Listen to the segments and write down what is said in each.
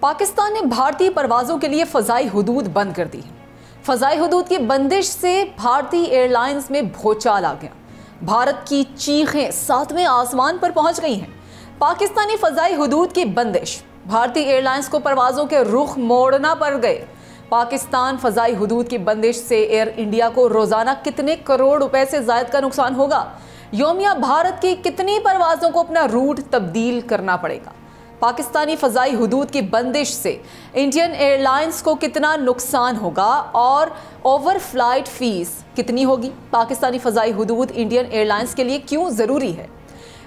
पाकिस्तान ने भारतीय परवाज़ों के लिए फ़ज़ाई हुदूद बंद कर दी है। फ़ज़ाई हुदूद की बंदिश से भारतीय एयरलाइंस में भूचाल आ गया। भारत की चीखें सातवें आसमान पर पहुंच गई हैं। पाकिस्तानी फ़ज़ाई हुदूद की बंदिश, भारतीय एयरलाइंस को परवाज़ों के रुख मोड़ना पड़ गए। पाकिस्तान फ़ज़ाई हुदूद की बंदिश से एयर इंडिया को रोज़ाना कितने करोड़ रुपए से ज़ायद का नुकसान होगा? योमिया भारत की कितनी परवाज़ों को अपना रूट तब्दील करना पड़ेगा? पाकिस्तानी फ़ज़ाई हुदूद की बंदिश से इंडियन एयरलाइंस को कितना नुकसान होगा और ओवर फ्लाइट फ़ीस कितनी होगी? पाकिस्तानी फ़ज़ाई हुदूद इंडियन एयरलाइंस के लिए क्यों ज़रूरी है?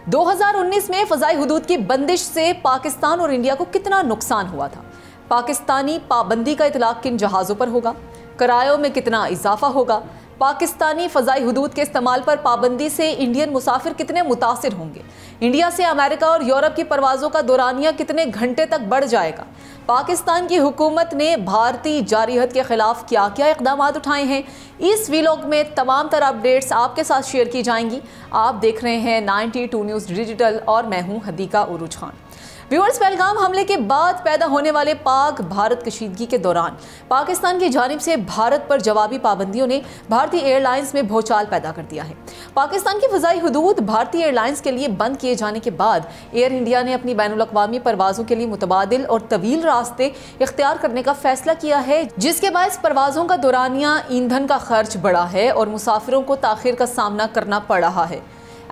2019 में फ़ज़ाई हुदूद की बंदिश से पाकिस्तान और इंडिया को कितना नुकसान हुआ था? पाकिस्तानी पाबंदी का इतलाक़ किन जहाज़ों पर होगा? किरायों में कितना इजाफा होगा? पाकिस्तानी फ़ज़ाई हुदूद के इस्तेमाल पर पाबंदी से इंडियन मुसाफिर कितने मुतासिर होंगे? इंडिया से अमेरिका और यूरोप की परवाज़ों का दौरानिया कितने घंटे तक बढ़ जाएगा? पाकिस्तान की हुकूमत ने भारतीय जारियत के ख़िलाफ़ क्या क्या इक़दाम उठाए हैं? इस वीलॉग में तमाम तरह अपडेट्स आपके साथ शेयर की जाएंगी। आप देख रहे हैं 92 न्यूज़ डिजिटल और मैं हूँ हदीका उरूज खान। व्यूअर्स, पहलगाम हमले के बाद पैदा होने वाले पाक भारत कशीदगी के दौरान पाकिस्तान की जानिब से भारत पर जवाबी पाबंदियों ने भारतीय एयरलाइंस में भूचाल पैदा कर दिया है। पाकिस्तान की फ़ज़ाई हुदूद भारतीय एयरलाइंस के लिए बंद किए जाने के बाद एयर इंडिया ने अपनी बैनुल-अक़वामी परवाज़ों के लिए मुतबादिल और तवील रास्ते इख्तियार करने का फैसला किया है, जिसके बायस परवाज़ों का दौरानिया ईंधन का खर्च बढ़ा है और मुसाफिरों को ताख़ीर का सामना करना पड़ रहा है।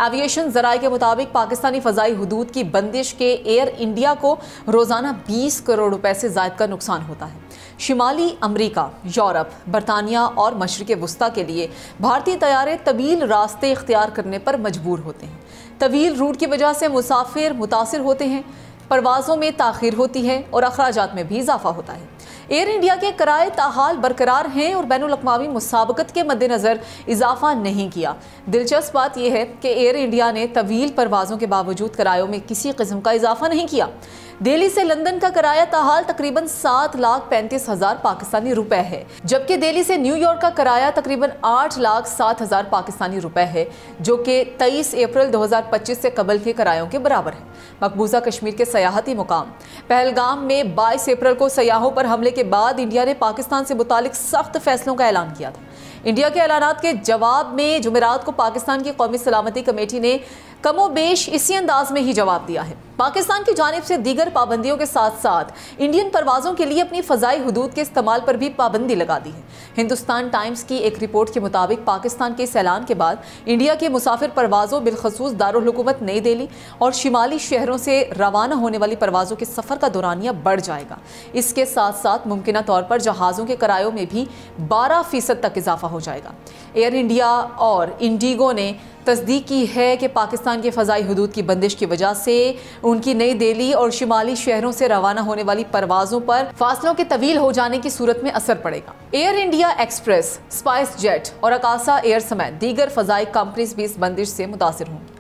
एविएशन ज़राए के मुताबिक पाकिस्तानी फ़ज़ाई हुदूद की बंदिश के एयर इंडिया को रोज़ाना 20 करोड़ रुपए से ज़ायद का नुकसान होता है। शिमाली अमरीका, यूरोप, बरतानिया और मशरिक़ वस्ता के लिए भारतीय तैयारे तवील रास्ते इख्तियार करने पर मजबूर होते हैं। तवील रूट की वजह से मुसाफिर मुतासिर होते हैं, परवाज़ों में ताख़ीर होती है और अखराजात में भी इजाफा होता है। एयर इंडिया के किराए ताहाल बरकरार हैं और बैनुल-अक़वामी मुसाबकत के मद्देनज़र इजाफा नहीं किया। दिलचस्प बात यह है कि एयर इंडिया ने तवील परवाज़ों के बावजूद किरायों में किसी किस्म का इजाफा नहीं किया। दिल्ली से लंदन का किराया ताहाल तकरीबन 7,35,000 पाकिस्तानी रुपए है, जबकि दिल्ली से न्यूयॉर्क का किराया तकरीबन 8,07,000 पाकिस्तानी रुपए है, जो कि 23 अप्रैल 2025 से कबल के किरायों के बराबर है। मकबूजा कश्मीर के सयाहती मुकाम पहलगाम में 22 अप्रैल को सयाहों पर हमले के बाद इंडिया ने पाकिस्तान से मुतालिक सख्त फैसलों का ऐलान किया था। इंडिया के ऐलानात के जवाब में जुमेरात को पाकिस्तान की कौमी सलामती कमेटी ने कमोबेश इसी अंदाज में ही जवाब दिया है। पाकिस्तान की जानिब से दीगर पाबंदियों के साथ साथ इंडियन परवाज़ों के लिए अपनी फ़ज़ाई हुदूद के इस्तेमाल पर भी पाबंदी लगा दी है। हिंदुस्तान टाइम्स की एक रिपोर्ट के मुताबिक पाकिस्तान के इस ऐलान के बाद इंडिया के मुसाफिर परवाज़ों बिलखसूस दारुल हुकूमत नई दिल्ली और शिमाली शहरों से रवाना होने वाली परवाज़ों के सफ़र का दौरानिया बढ़ जाएगा। इसके साथ साथ मुमकिना तौर पर जहाज़ों के किरायों में भी 12% तक इजाफा हो जाएगा। एयर इंडिया और इंडिगो ने तस्दीक की है कि पाकिस्तान के फ़ज़ाई हुदूद की बंदिश की वजह से उनकी नई दिल्ली और शिमाली शहरों से रवाना होने वाली परवाज़ों पर फासलों के तवील हो जाने की सूरत में असर पड़ेगा। Air India express, spice jet और अकासा एयर समेत दीगर फ़ज़ाई कंपनीज भी इस बंदिश से मुतासिर होंगी।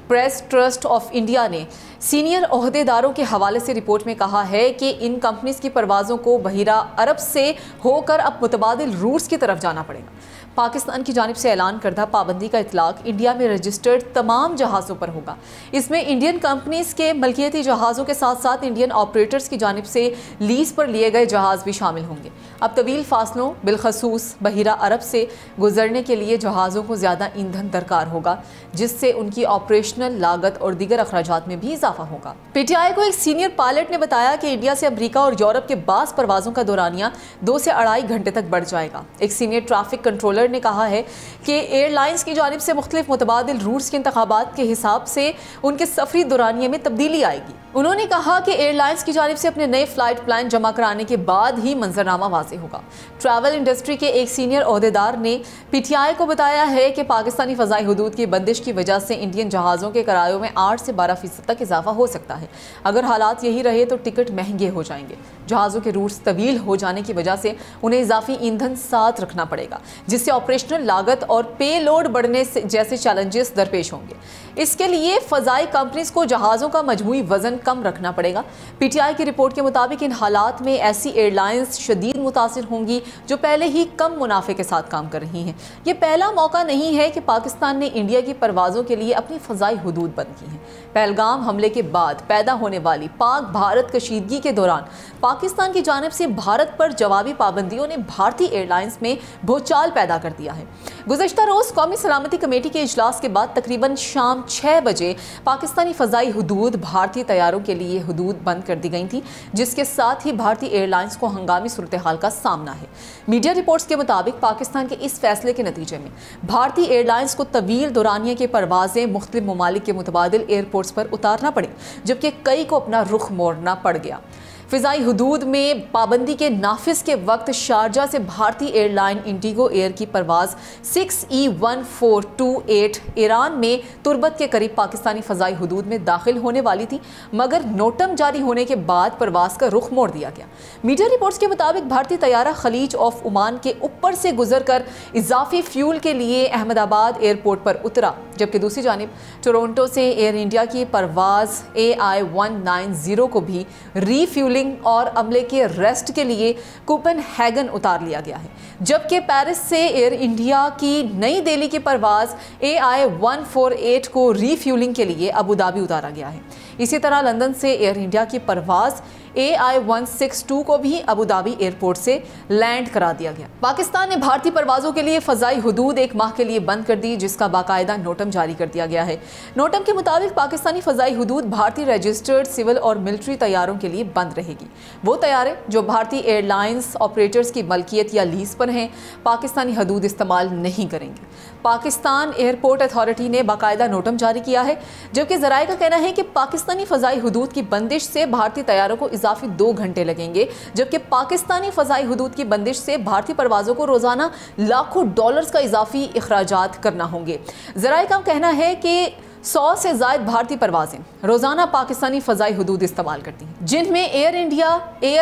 प्रेस ट्रस्ट ऑफ इंडिया ने सीनियर ओहदेदारों के हवाले से रिपोर्ट में कहा है कि इन कंपनीज की परवाज़ों को बहिरा अरब से होकर अब मुतबादिल रूट्स की तरफ जाना पड़ेगा। पाकिस्तान की जानिब से ऐलान करदा पाबंदी का इतलाक़ इंडिया में रजिस्टर्ड तमाम जहाज़ों पर होगा। इसमें इंडियन कंपनीज के मलकियती जहाज़ों के साथ साथ इंडियन ऑपरेटर्स की जानिब से लीज़ पर लिए गए जहाज़ भी शामिल होंगे। अब तवील फासलों बिलखसूस बहिरा अरब से गुजरने के लिए जहाज़ों को ज़्यादा ईंधन दरकार होगा, जिससे उनकी ऑपरेशनल लागत और दीगर अखराजात में भी इजाफा होगा। पीटीआई को एक सीनियर पायलट ने बताया कि इंडिया से अमरीका और यूरोप के बास परवाज़ों का दौरानिया 2 से 2.5 घंटे तक बढ़ जाएगा। एक सीनियर ट्रैफिक कंट्रोलर ने कहा है कि एयरलाइंस की जानिब से मुख्तलिफ मुतबादिल रूट्स के इंतखाबात के हिसाब से उनके सफरी दौरानिये में तब्दीली आएगी। उन्होंने कहा कि एयरलाइंस की जानिब से अपने नए फ्लाइट प्लान जमा कराने के बाद ही मंजरनामा वाज़ेह होगा। ट्रैवल इंडस्ट्री के एक सीनियर ओहदेदार ने पीटीआई को बताया है कि पाकिस्तानी फ़ज़ाई हुदूद की बंदिश की वजह से इंडियन जहाज़ों के किरायों में 8 से 12% तक इजाफा हो सकता है। अगर हालात यही रहे तो टिकट महंगे हो जाएंगे। जहाज़ों के रूट्स तवील हो जाने की वजह से उन्हें इजाफी ईंधन साथ रखना पड़ेगा, जिससे ऑपरेशनल लागत और पे लोड बढ़ने जैसे चैलेंजेस दरपेश होंगे। इसके लिए फजाई कंपनीज को जहाज़ों का मजमूई वजन कम रखना पड़ेगा। पीटीआई की रिपोर्ट के मुताबिक इन हालात में ऐसी एयरलाइंस शदीद मुतासिर होंगी जो पहले ही कम मुनाफे के साथ काम कर रही हैं। ये पहला मौका नहीं है कि पाकिस्तान ने इंडिया की परवाज़ों के लिए अपनी फजाई हुदूद बंद की हैं। पहलगाम हमले के बाद पैदा होने वाली पाक भारत कशीदगी के दौरान पाकिस्तान की जानिब से भारत पर जवाबी पाबंदियों ने भारतीय एयरलाइंस में भूचाल पैदा कर दिया है। गुज़श्ता रोज़ कौमी सलामती कमेटी के इजलास के बाद तकरीबन शाम 6 बजे पाकिस्तानी फ़ज़ाई हुदूद भारतीय तैयारों के लिए हुदूद बंद कर दी गई थी, जिसके साथ ही भारतीय एयरलाइंस को हंगामी सूरत हाल का सामना है। मीडिया रिपोर्ट्स के मुताबिक पाकिस्तान के इस फैसले के नतीजे में भारतीय एयरलाइंस को तवील दौरानिया की परवाज़ें मुख्तलिफ ममालिक के मुतबादिल एयरपोर्ट्स पर उतारना पड़ी, जबकि कई को अपना रुख मोड़ना पड़ गया। फ़िज़ाई हुदूद में पाबंदी के नाफिज के वक्त शारजा से भारतीय एयरलाइन इंडिगो एयर की परवाज़ 6E1428 ईरान में तुर्बत के करीब पाकिस्तानी फ़ज़ाई हुदूद में दाखिल होने वाली थी, मगर नोटम जारी होने के बाद परवाज़ का रुख मोड़ दिया गया। मीडिया रिपोर्ट्स के मुताबिक भारतीय तैयारा खलीज ऑफ ओमान के ऊपर से गुजर कर इजाफी फ्यूल के लिए अहमदाबाद एयरपोर्ट पर उतरा, जबकि दूसरी जानिब टोरंटो से एयर इंडिया की परवाज़ AI190 को भी रीफ्यूल और अमले के रेस्ट के लिए कोपेनहेगन उतार लिया गया है, जबकि पेरिस से एयर इंडिया की नई दिल्ली की परवाज़ AI148 को रीफ्यूलिंग के लिए अबू धाबी उतारा गया है। इसी तरह लंदन से एयर इंडिया की परवाज़ AI162 को भी अबू धाबी एयरपोर्ट से लैंड करा दिया गया। पाकिस्तान ने भारतीय परवाज़ों के लिए फ़ज़ाई हुदूद 1 माह के लिए बंद कर दी, जिसका बाकायदा नोटम जारी कर दिया गया है। नोटम के मुताबिक पाकिस्तानी फ़ज़ाई हुदूद भारतीय रजिस्टर्ड सिविल और मिलिट्री तैयारों के लिए बंद रहेगी। वो तैयारे जो भारतीय एयरलाइंस ऑपरेटर्स की मलकियत या लीज पर हैं, पाकिस्तानी हदूद इस्तेमाल नहीं करेंगे। पाकिस्तान एयरपोर्ट अथॉरिटी ने बाकायदा नोटम जारी किया है, जबकि ज़राए का कहना है कि पाकिस्तानी फ़ज़ाई हुदूद की बंदिश से भारतीय तैयारों को इजाफी 2 घंटे लगेंगे, जबकि पाकिस्तानी फ़ज़ाई हुदूद की बंदिश से भारतीय परवाज़ों को रोज़ाना लाखों डॉलर्स का इजाफी अखराजात करना होंगे। ज़राए का कहना है कि 100 से ज़ायद भारतीय परवाज़ें रोज़ाना पाकिस्तानी फ़ज़ाई हुदूद इस्तेमाल करती हैं, जिनमें air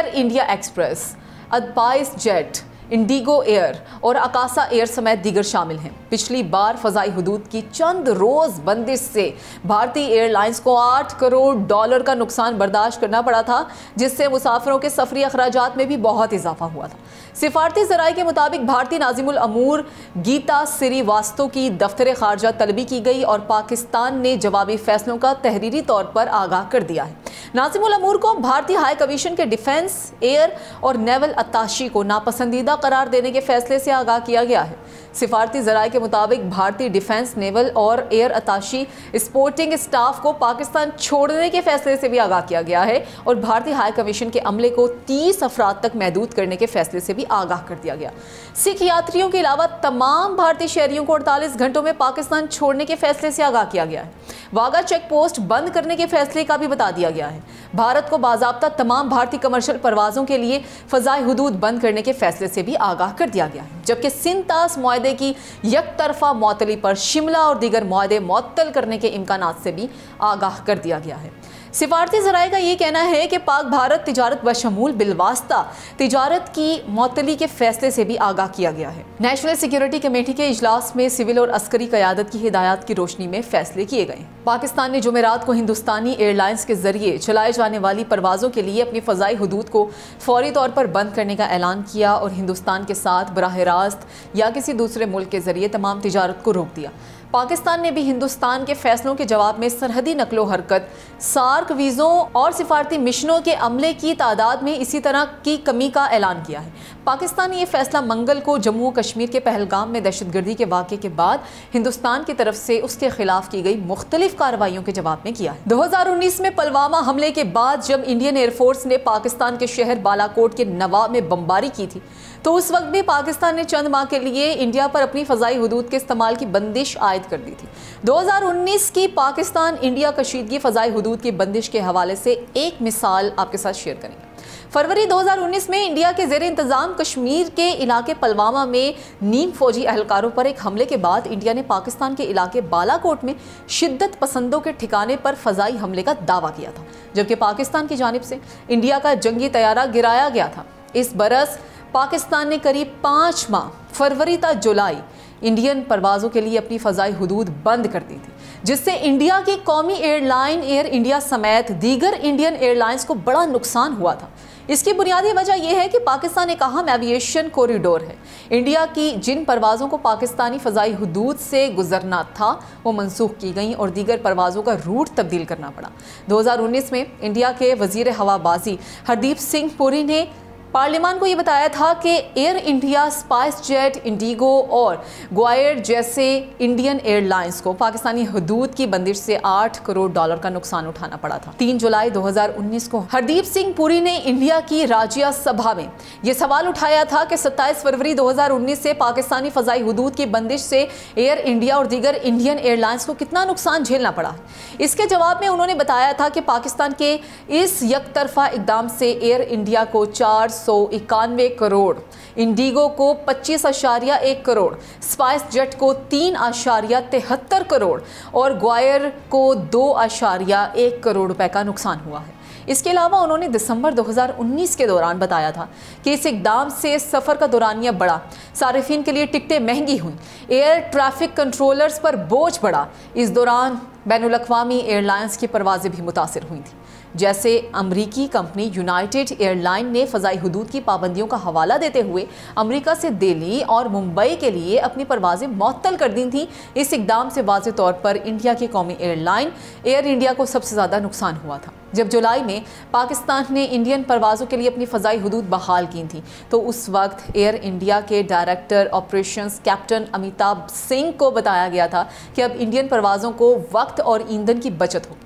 India express, spice jet, Indigo air और अकासा एयर समेत दीगर शामिल हैं। पिछली बार फ़ज़ाई हुदूद की चंद रोज़ बंदिश से भारतीय एयरलाइंस को $8 करोड़ का नुकसान बर्दाश्त करना पड़ा था, जिससे मुसाफिरों के सफरी अखराजात में भी बहुत इजाफा हुआ था। सिफारती ज़राए के मुताबिक भारतीय नाज़िमुल अमूर गीता श्रीवास्तव की दफ्तर खारजा तलबी की गई और पाकिस्तान ने जवाबी फैसलों का तहरीरी तौर पर आगाह कर दिया है। नाज़िमुल अमूर को भारतीय हाई कमीशन के डिफेंस, एयर और नेवल अत्ताशी को नापसंदीदा करार देने के फैसले से आगाह किया गया है। सिफारती ज़राए के मुताबिक भारतीय डिफेंस, नेवल और एयर अत्ताशी स्पोर्टिंग स्टाफ को पाकिस्तान छोड़ने के फैसले से भी आगाह किया गया है और भारतीय हाई कमीशन के अमले को 30 अफराद तक महदूद करने के फैसले से भी आगाह कर दिया गया। सिख यात्रियों के अलावा तमाम भारतीय शहरियों को 48 घंटों में पाकिस्तान छोड़ने के फैसले से आगाह किया गया है। वाघा चेक पोस्ट बंद करने के फैसले का भी बता दिया गया है। भारत को बाज़ाब्ता तमाम भारतीय कमर्शियल परवाज़ों के लिए फ़ज़ाई हुदूद बंद करने के फैसले से भी आगाह कर दिया गया है, जबकि सिंतास मुआहदे की यकतरफा मुअत्तली पर शिमला और दीगर मुआहदे मुअत्तल करने के इम्कानात से भी आगाह कर दिया गया है। सिफारती ज़राए का ये कहना है कि पाक भारत तिजारत बशमूल बिलवास्ता तिजारत की मुअत्तली के फैसले से भी आगाह किया गया है। नेशनल सिक्योरिटी कमेटी के इजलास में सिविल और अस्करी क़यादत की हिदायत की रोशनी में फैसले किए गए। पाकिस्तान ने जुमेरात को हिंदुस्तानी एयरलाइंस के जरिए चलाए जाने वाली परवाज़ों के लिए अपनी फ़ज़ाई हुदूद को फौरी तौर पर बंद करने का ऐलान किया और हिंदुस्तान के साथ बराह रास्त या किसी दूसरे मुल्क के जरिए तमाम तिजारत को रोक दिया। पाकिस्तान ने भी हिंदुस्तान के फैसलों के जवाब में सरहदी नकलो हरकत, सार्क वीज़ों और सिफारती मिशनों के अमले की तादाद में इसी तरह की कमी का ऐलान किया है। पाकिस्तान ने यह फैसला मंगल को जम्मू कश्मीर के पहलगाम में दहशतगर्दी के वाक़े के बाद हिंदुस्तान की तरफ से उसके खिलाफ की गई मुख्तलिफ कार्रवाइयों के जवाब में किया है। 2019 में पुलवामा हमले के बाद जब इंडियन एयरफोर्स ने पाकिस्तान के शहर बालाकोट के नवाब में बमबारी की थी, तो उस वक्त भी पाकिस्तान ने चंद माह के लिए इंडिया पर अपनी फ़ज़ाई हुदूद के इस्तेमाल की बंदिश आयद कर दी थी। 2019 की पाकिस्तान इंडिया कशीदगी फ़ज़ाई हुदूद की बंदिश के हवाले से एक मिसाल आपके साथ शेयर करेंगे। फरवरी 2019 में इंडिया के ज़ेरे इंतज़ाम कश्मीर के इलाके पुलवामा में नीम फौजी अहलकारों पर एक हमले के बाद इंडिया ने पाकिस्तान के इलाके बालाकोट में शिद्दत पसंदों के ठिकाने पर फ़ज़ाई हमले का दावा किया था, जबकि पाकिस्तान की जानिब से इंडिया का जंगी तैयारा गिराया गया था। इस बरस पाकिस्तान ने करीब 5 माह फरवरी ta जुलाई इंडियन परवाज़ों के लिए अपनी फ़ज़ाई हुदूद बंद कर दी थी, जिससे इंडिया की कौमी एयरलाइन एयर इंडिया समेत दीगर इंडियन एयरलाइंस को बड़ा नुकसान हुआ था। इसकी बुनियादी वजह यह है कि पाकिस्तान एक अहम एविएशन कॉरिडोर है। इंडिया की जिन परवाज़ों को पाकिस्तानी फ़ज़ाई हुदूद से गुजरना था वो मनसूख की गई और दीगर परवाज़ों का रूट तब्दील करना पड़ा। 2019 में इंडिया के वज़ीर हवाबाजी हरदीप सिंह पुरी ने पार्लियामान को ये बताया था कि air India, spice jet, Indigo और ग्वायर जैसे इंडियन एयरलाइंस को पाकिस्तानी हुदूद की बंदिश से $8 करोड़ का नुकसान उठाना पड़ा था। 3 जुलाई 2019 को हरदीप सिंह पुरी ने इंडिया की राज्य सभा में ये सवाल उठाया था कि 27 फरवरी 2019 से पाकिस्तानी फ़ज़ाई हुदूद की बंदिश से एयर इंडिया और दीगर इंडियन एयरलाइंस को कितना नुकसान झेलना पड़ा। इसके जवाब में उन्होंने बताया था कि पाकिस्तान के इस यकतरफा इकदाम से एयर इंडिया को 491 करोड़, इंडिगो को 25.1 करोड़, स्पाइस जेट को 3.73 करोड़ और ग्वायर को 2.1 करोड़ रुपए का नुकसान हुआ है। इसके अलावा उन्होंने दिसंबर 2019 के दौरान बताया था कि इस इकदाम से सफ़र का दौरानिया बढ़ा, सारिफिन के लिए टिकटें महंगी हुई, एयर ट्रैफिक कंट्रोलर्स पर बोझ बढ़ा। इस दौरान बैनुल-अक़वामी एयरलाइंस की परवाज़ें भी मुतासिर हुई थी। जैसे अमरीकी कंपनी यूनाइटेड एयरलाइन ने फ़ज़ाई हुदूद की पाबंदियों का हवाला देते हुए अमेरिका से दिल्ली और मुंबई के लिए अपनी परवाज़ें मुअत्तल कर दी थीं। इस इक़दाम से वाज़े तौर पर इंडिया की कौमी एयरलाइन एयर इंडिया को सबसे ज़्यादा नुकसान हुआ था। जब जुलाई में पाकिस्तान ने इंडियन परवाज़ों के लिए अपनी फ़ज़ाई हुदूद बहाल की थी तो उस वक्त एयर इंडिया के director operations captain Amitabh Singh को बताया गया था कि अब इंडियन परवाज़ों को वक्त और ईंधन की बचत होगी।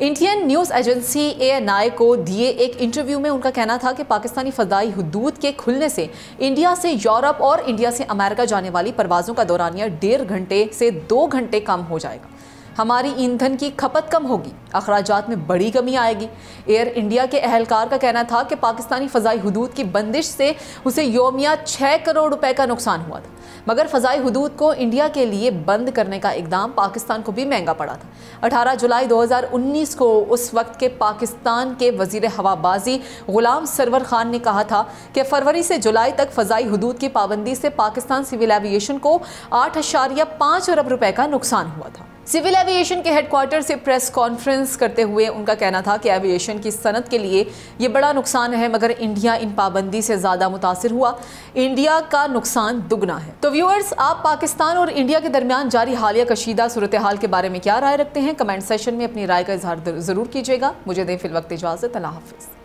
इंडियन न्यूज़ एजेंसी ANI को दिए एक इंटरव्यू में उनका कहना था कि पाकिस्तानी फ़ज़ाई हुदूद के खुलने से इंडिया से यूरोप और इंडिया से अमेरिका जाने वाली परवाज़ों का दौरानिया 1.5 घंटे से 2 घंटे कम हो जाएगा। हमारी ईंधन की खपत कम होगी, अखराजात में बड़ी कमी आएगी। एयर इंडिया के अहलकार का कहना था कि पाकिस्तानी फ़ज़ाई हुदूद की बंदिश से उसे योमिया 6 करोड़ रुपए का नुकसान हुआ था, मगर फ़ज़ाई हुदूद को इंडिया के लिए बंद करने का इक़दाम पाकिस्तान को भी महंगा पड़ा था। 18 जुलाई 2019 को उस वक्त के पाकिस्तान के वज़ीर हवाबाजी ग़ुलाम सरवर खान ने कहा था कि फरवरी से जुलाई तक फ़ज़ाई हुदूद की पाबंदी से पाकिस्तान सिविल एविएशन को 8.5 अरब रुपए का नुकसान हुआ था। सिविल एविएशन के हेडक्वार्टर से प्रेस कॉन्फ्रेंस करते हुए उनका कहना था कि एविएशन की सनत के लिए ये बड़ा नुकसान है, मगर इंडिया इन पाबंदी से ज़्यादा मुतासिर हुआ। इंडिया का नुकसान दुगना है। तो व्यूअर्स, आप पाकिस्तान और इंडिया के दरमियान जारी हालिया कशीदा सूरत हाल के बारे में क्या राय रखते हैं? कमेंट सेशन में अपनी राय का इजहार ज़रूर कीजिएगा। मुझे दें फिल वक्त इजाज़त। अल्लाह हाफ़िज़।